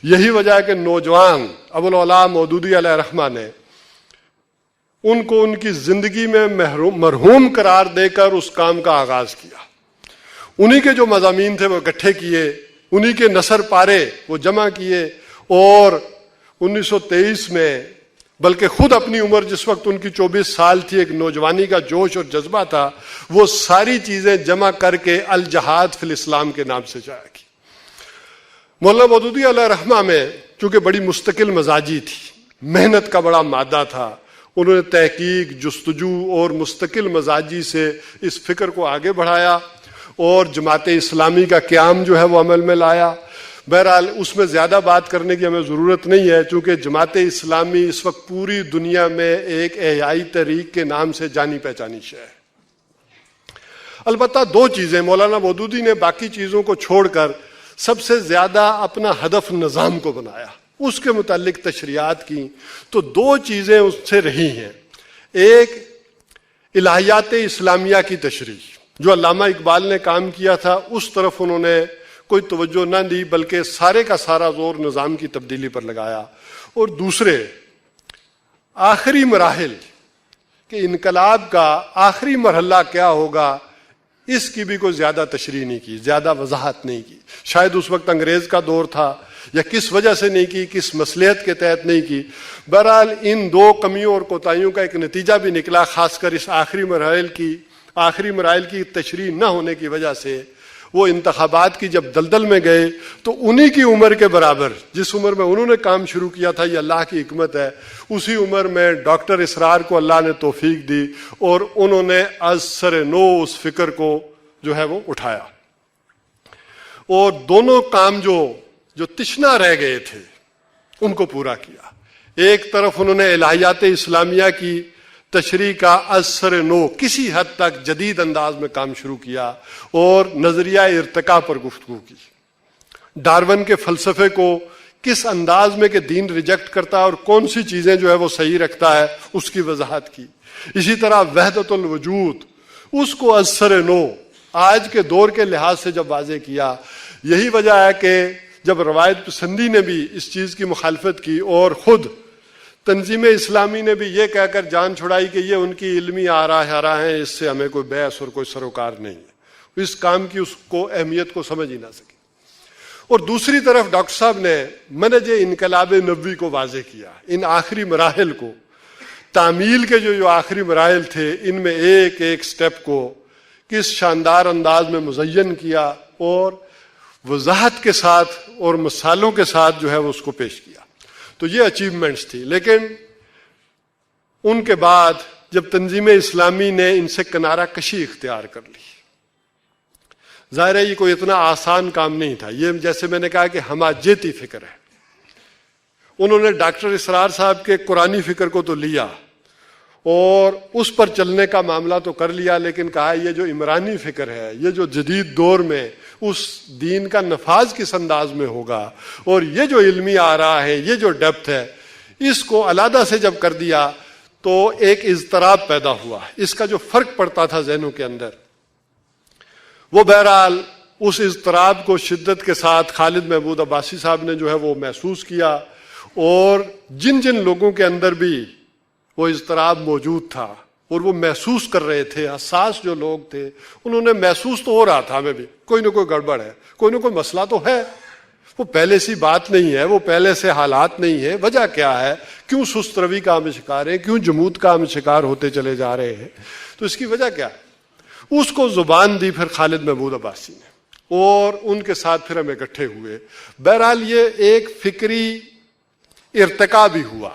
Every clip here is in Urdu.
یہی وجہ ہے کہ نوجوان ابوالعلا مودودی علیہ الرحمہ نے ان کو ان کی زندگی میں مرحوم قرار دے کر اس کام کا آغاز کیا. انہی کے جو مضامین تھے وہ اکٹھے کیے، انہی کے نثر پارے وہ جمع کیے، اور 1923 میں بلکہ خود اپنی عمر جس وقت ان کی 24 سال تھی، ایک نوجوانی کا جوش اور جذبہ تھا، وہ ساری چیزیں جمع کر کے الجہاد فی الاسلام کے نام سے شائع کی. مولانا مودودی علیہ الرحمہ میں چونکہ بڑی مستقل مزاجی تھی، محنت کا بڑا مادہ تھا، انہوں نے تحقیق، جستجو اور مستقل مزاجی سے اس فکر کو آگے بڑھایا اور جماعت اسلامی کا قیام جو ہے وہ عمل میں لایا. بہرحال اس میں زیادہ بات کرنے کی ہمیں ضرورت نہیں ہے، چونکہ جماعت اسلامی اس وقت پوری دنیا میں ایک احیائی تحریک کے نام سے جانی پہچانی شے ہے. البتہ دو چیزیں مولانا مودودی نے باقی چیزوں کو چھوڑ کر سب سے زیادہ اپنا ہدف نظام کو بنایا، اس کے متعلق تشریحات کی. تو دو چیزیں اس سے رہی ہیں. ایک الہیات اسلامیہ کی تشریح، جو علامہ اقبال نے کام کیا تھا اس طرف انہوں نے کوئی توجہ نہ دی، بلکہ سارے کا سارا زور نظام کی تبدیلی پر لگایا. اور دوسرے آخری مراحل کہ انقلاب کا آخری مرحلہ کیا ہوگا، اس کی بھی کوئی زیادہ تشریح نہیں کی، زیادہ وضاحت نہیں کی. شاید اس وقت انگریز کا دور تھا یا کس وجہ سے نہیں کی، کس مصلحت کے تحت نہیں کی. بہرحال ان دو کمیوں اور کوتاہیوں کا ایک نتیجہ بھی نکلا، خاص کر اس آخری مراحل کی تشریح نہ ہونے کی وجہ سے. وہ انتخابات کی جب دلدل میں گئے تو انہی کی عمر کے برابر، جس عمر میں انہوں نے کام شروع کیا تھا، یہ اللہ کی حکمت ہے، اسی عمر میں ڈاکٹر اسرار کو اللہ نے توفیق دی اور انہوں نے از سر نو اس فکر کو جو ہے وہ اٹھایا. اور دونوں کام جو تشنا رہ گئے تھے ان کو پورا کیا. ایک طرف انہوں نے الہیات اسلامیہ کی تشریح کا از سر نو کسی حد تک جدید انداز میں کام شروع کیا اور نظریہ ارتقاء پر گفتگو کی. ڈارون کے فلسفے کو کس انداز میں کہ دین ریجیکٹ کرتا ہے اور کون سی چیزیں جو ہے وہ صحیح رکھتا ہے اس کی وضاحت کی. اسی طرح وحدت الوجود، اس کو از سر نو آج کے دور کے لحاظ سے جب واضح کیا. یہی وجہ ہے کہ جب روایت پسندی نے بھی اس چیز کی مخالفت کی اور خود تنظیم اسلامی نے بھی یہ کہہ کر جان چھڑائی کہ یہ ان کی علمی آراء ہیں، اس سے ہمیں کوئی بحث اور کوئی سروکار نہیں ہے، اس کام کی اس کو اہمیت کو سمجھ ہی نہ سکی. اور دوسری طرف ڈاکٹر صاحب نے منہج انقلاب نبوی کو واضح کیا. ان آخری مراحل کو، تعمیل کے جو آخری مراحل تھے، ان میں ایک ایک سٹیپ کو کس شاندار انداز میں مزین کیا اور وضاحت کے ساتھ اور مثالوں کے ساتھ جو ہے وہ اس کو پیش کیا. تو یہ اچیومنٹس تھی. لیکن ان کے بعد جب تنظیم اسلامی نے ان سے کنارہ کشی اختیار کر لی، ظاہر ہے یہ کوئی اتنا آسان کام نہیں تھا. یہ جیسے میں نے کہا کہ ہماجیتی فکر ہے. انہوں نے ڈاکٹر اسرار صاحب کے قرآنی فکر کو تو لیا اور اس پر چلنے کا معاملہ تو کر لیا، لیکن کہا یہ جو عمرانی فکر ہے، یہ جو جدید دور میں اس دین کا نفاذ کس انداز میں ہوگا، اور یہ جو علمی آراء ہے، یہ جو ڈیپتھ ہے، اس کو علیحدہ سے جب کر دیا تو ایک اضطراب پیدا ہوا. اس کا جو فرق پڑتا تھا ذہنوں کے اندر، وہ بہرحال اس اضطراب کو شدت کے ساتھ خالد محمود عباسی صاحب نے جو ہے وہ محسوس کیا. اور جن لوگوں کے اندر بھی وہ اضطراب موجود تھا اور وہ محسوس کر رہے تھے، حساس جو لوگ تھے، انہوں نے محسوس تو ہو رہا تھا ہمیں بھی کوئی نہ کوئی گڑبڑ ہے، کوئی نہ کوئی مسئلہ تو ہے. وہ پہلے سی بات نہیں ہے، وہ پہلے سے حالات نہیں ہے. وجہ کیا ہے؟ کیوں سست روی کا ہم شکار ہیں؟ کیوں جمود کا ہم شکار ہوتے چلے جا رہے ہیں؟ تو اس کی وجہ کیا ہے؟ اس کو زبان دی پھر خالد محمود عباسی نے، اور ان کے ساتھ پھر ہم اکٹھے ہوئے. بہرحال یہ ایک فکری ارتقاء بھی ہوا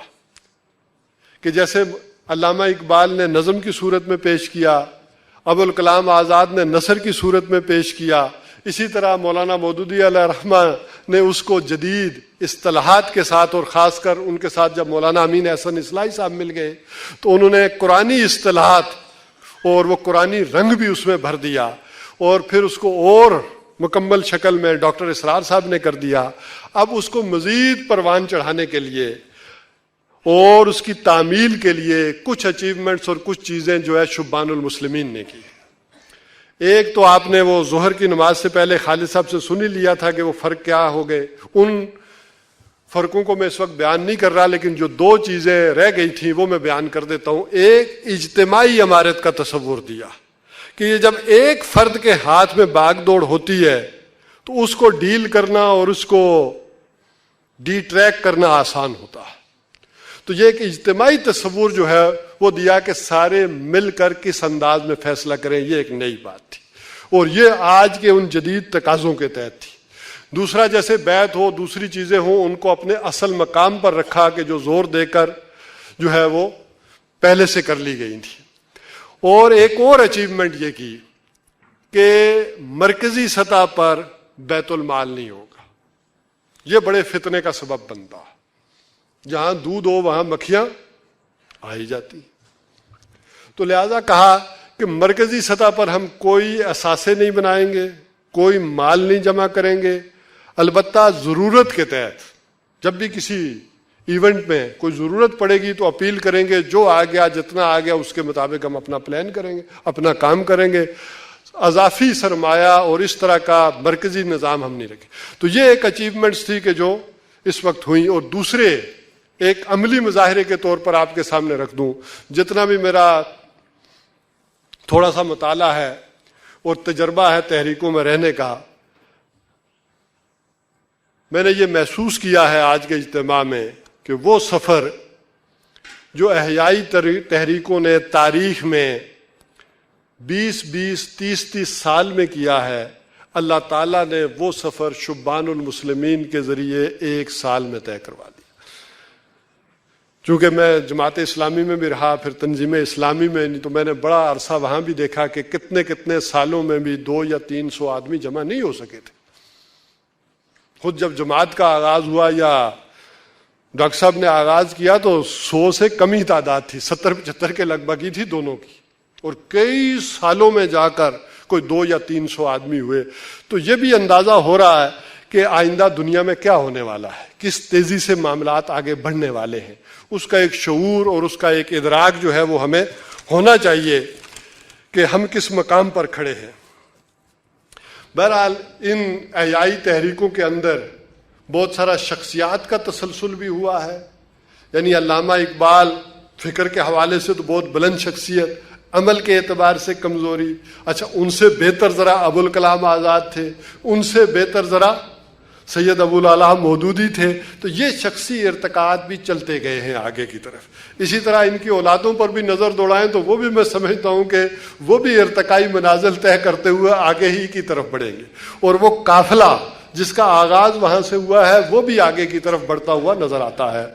کہ جیسے علامہ اقبال نے نظم کی صورت میں پیش کیا، ابوالکلام آزاد نے نثر کی صورت میں پیش کیا، اسی طرح مولانا مودودی علیہ الرحمہ نے اس کو جدید اصطلاحات کے ساتھ، اور خاص کر ان کے ساتھ جب مولانا امین احسن اصلاحی صاحب مل گئے تو انہوں نے قرآنی اصطلاحات اور وہ قرآنی رنگ بھی اس میں بھر دیا، اور پھر اس کو اور مکمل شکل میں ڈاکٹر اسرار صاحب نے کر دیا. اب اس کو مزید پروان چڑھانے کے لیے اور اس کی تعمیل کے لیے کچھ اچیومنٹس اور کچھ چیزیں جو ہے شبان المسلمین نے کی. ایک تو آپ نے وہ ظہر کی نماز سے پہلے خالد صاحب سے سن ہی لیا تھا کہ وہ فرق کیا ہو گئے. ان فرقوں کو میں اس وقت بیان نہیں کر رہا، لیکن جو دو چیزیں رہ گئی تھیں وہ میں بیان کر دیتا ہوں. ایک اجتماعی عمارت کا تصور دیا کہ یہ جب ایک فرد کے ہاتھ میں باغ دوڑ ہوتی ہے تو اس کو ڈیل کرنا اور اس کو ڈی ٹریک کرنا آسان ہوتا ہے. تو یہ ایک اجتماعی تصور جو ہے وہ دیا کہ سارے مل کر کس انداز میں فیصلہ کریں، یہ ایک نئی بات تھی اور یہ آج کے ان جدید تقاضوں کے تحت تھی. دوسرا، جیسے بیعت ہو، دوسری چیزیں ہوں، ان کو اپنے اصل مقام پر رکھا کہ جو زور دے کر جو ہے وہ پہلے سے کر لی گئی تھی. اور ایک اور اچیومنٹ یہ کی کہ مرکزی سطح پر بیت المال نہیں ہوگا. یہ بڑے فتنے کا سبب بنتا، جہاں دودھ ہو وہاں مکھیاں آ ہی جاتی. تو لہذا کہا کہ مرکزی سطح پر ہم کوئی اثاثے نہیں بنائیں گے، کوئی مال نہیں جمع کریں گے، البتہ ضرورت کے تحت جب بھی کسی ایونٹ میں کوئی ضرورت پڑے گی تو اپیل کریں گے، جو آ گیا جتنا آ گیا اس کے مطابق ہم اپنا پلان کریں گے، اپنا کام کریں گے. اضافی سرمایہ اور اس طرح کا مرکزی نظام ہم نہیں رکھیں. تو یہ ایک اچیومنٹس تھی کہ جو اس وقت ہوئی. اور دوسرے ایک عملی مظاہرے کے طور پر آپ کے سامنے رکھ دوں، جتنا بھی میرا تھوڑا سا مطالعہ ہے اور تجربہ ہے تحریکوں میں رہنے کا، میں نے یہ محسوس کیا ہے آج کے اجتماع میں کہ وہ سفر جو احیائی تحریکوں نے تاریخ میں 20-30 سال میں کیا ہے، اللہ تعالیٰ نے وہ سفر شبان المسلمین کے ذریعے 1 سال میں طے کروا دیا. چونکہ میں جماعت اسلامی میں بھی رہا، پھر تنظیم اسلامی میں، نہیں تو میں نے بڑا عرصہ وہاں بھی دیکھا کہ کتنے سالوں میں بھی 200 یا 300 آدمی جمع نہیں ہو سکے تھے. خود جب جماعت کا آغاز ہوا یا ڈاکٹر صاحب نے آغاز کیا تو 100 سے کم ہی تعداد تھی، 70-75 کے لگ بھگ ہی تھی دونوں کی، اور کئی سالوں میں جا کر کوئی 200 یا 300 آدمی ہوئے. تو یہ بھی اندازہ ہو رہا ہے کہ آئندہ دنیا میں کیا ہونے والا ہے، کس تیزی سے معاملات آگے بڑھنے والے ہیں. اس کا ایک شعور اور اس کا ایک ادراک جو ہے وہ ہمیں ہونا چاہیے کہ ہم کس مقام پر کھڑے ہیں. بہرحال ان احیائی تحریکوں کے اندر بہت سارا شخصیات کا تسلسل بھی ہوا ہے. یعنی علامہ اقبال فکر کے حوالے سے تو بہت بلند شخصیت، عمل کے اعتبار سے کمزوری. اچھا، ان سے بہتر ذرا ابوالکلام آزاد تھے، ان سے بہتر ذرا سید ابو الاعلیٰ مودودی تھے. تو یہ شخصی ارتقاءات بھی چلتے گئے ہیں آگے کی طرف. اسی طرح ان کی اولادوں پر بھی نظر دوڑائیں تو وہ بھی میں سمجھتا ہوں کہ وہ بھی ارتقائی منازل طے کرتے ہوئے آگے ہی کی طرف بڑھیں گے، اور وہ قافلہ جس کا آغاز وہاں سے ہوا ہے وہ بھی آگے کی طرف بڑھتا ہوا نظر آتا ہے.